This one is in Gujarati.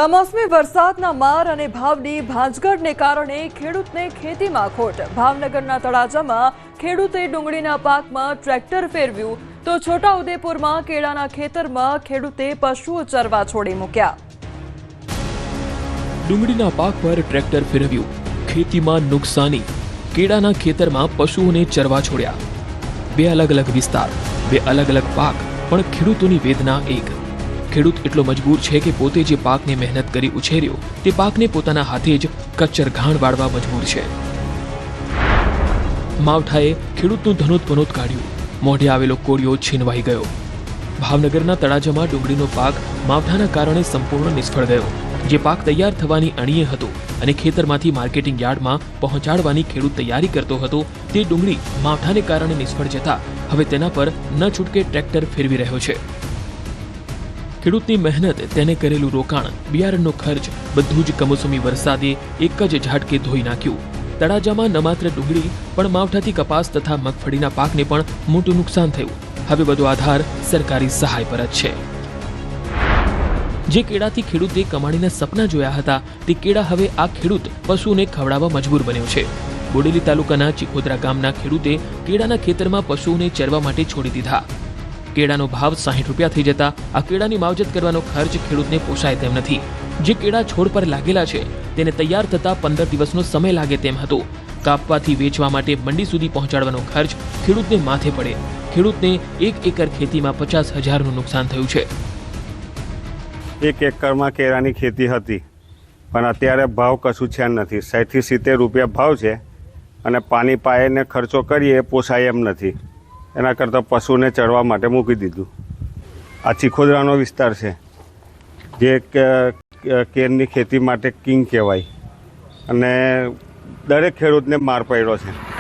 કમોસમી વરસાદના માર અને ભાવની ભાંજગઢને કારણે ખેડૂતને ખેતીમાં ખોટ। ભાવનગરના તળાજામાં ખેડૂતે ડુંગળીના પાકમાં ટ્રેક્ટર ફેરવ્યું તો છોટાઉદેપુરમાં કેળાના ખેતરમાં ખેડૂતે પશુઓ ચરવા છોડી મૂક્યા। ડુંગળીના પાક પર ટ્રેક્ટર ફેરવ્યું, ખેતીમાં નુકસાની, કેળાના ખેતરમાં પશુઓને ચરવા છોડ્યા। બે અલગ અલગ વિસ્તાર, બે અલગ અલગ પાક, પણ ખેડૂતોની વેદના એક। ખેડૂત એટલો મજબૂર છે કે પોતે જે પાકને મહેનત કરી ઉછેર્યો તે પાકને પોતાના હાથે જ કચ્ચર ઘાણ વાળવા મજબૂર છે। માવઠાએ ખેડૂતનું ધનોત કાઢ્યું, મોઢે આવેલો કોળિયો છીનવાઈ ગયો। ભાવનગરના તળાજામાં ડુંગળીનો પાક માવઠાના કારણે સંપૂર્ણ નિષ્ફળ ગયો। જે પાક તૈયાર થવાની અણીએ હતો અને ખેતરમાંથી માર્કેટિંગ યાર્ડમાં પહોંચાડવાની ખેડૂત તૈયારી કરતો હતો, તે ડુંગળી માવઠાને કારણે નિષ્ફળ જતા હવે તેના પર ન છૂટકે ટ્રેક્ટર ફેરવી રહ્યો છે। ખેડૂતની મહેનત, તેને કરેલું રોકાણ, બિયારણનો ખર્ચ બધું જ કમોસમી વરસાદે એક જ ઝાટકે ધોઈ નાખ્યું। તળાજામાં ન માત્ર ડુંગળી પણ માવઠાથી કપાસ તથા મગફળીના પાકને પણ મોટું નુકસાન થયું। હવે બધો આધાર સરકારી સહાય પર જ છે। જે કેળાથી ખેડૂતે કમાણીના સપના જોયા હતા તે કેળા હવે આ ખેડૂત પશુઓને ખવડાવવા મજબૂર બન્યો છે। બોડેલી તાલુકાના ચીખોદરા ગામના ખેડૂતે કેળાના ખેતરમાં પશુઓને ચરવા માટે છોડી દીધા। કેળાનો ભાવ 60 રૂપિયા થઈ જતા આ કેળાની માવજત કરવાનો ખર્ચ ખેડૂતને પોસાય તેમ નથી। જે કેળા છોડ પર લાગેલા છે તેને તૈયાર થતા 15 દિવસનો સમય લાગે તેમ હતો। કાપવાથી વેચવા માટે મંડી સુધી પહોંચાડવાનો ખર્ચ ખેડૂતને માથે પડે। ખેડૂતને 1 એકર ખેતીમાં 50,000નું નુકસાન થયું છે। 1 એકરમાં કેળાની ખેતી હતી, પણ અત્યારે ભાવ કશું છે નથી। 60 થી 70 રૂપિયા ભાવ છે અને પાણી પાઈને ખર્ચો કરીએ એ પોસાય એમ નથી। એના કરતાં પશુને ચરવા માટે મૂકી દીધું। આ ચીખોદરાનો વિસ્તાર છે, જે કેળની ખેતી માટે કિંગ કહેવાય, અને દરેક ખેડૂતને માર પડ્યો છે।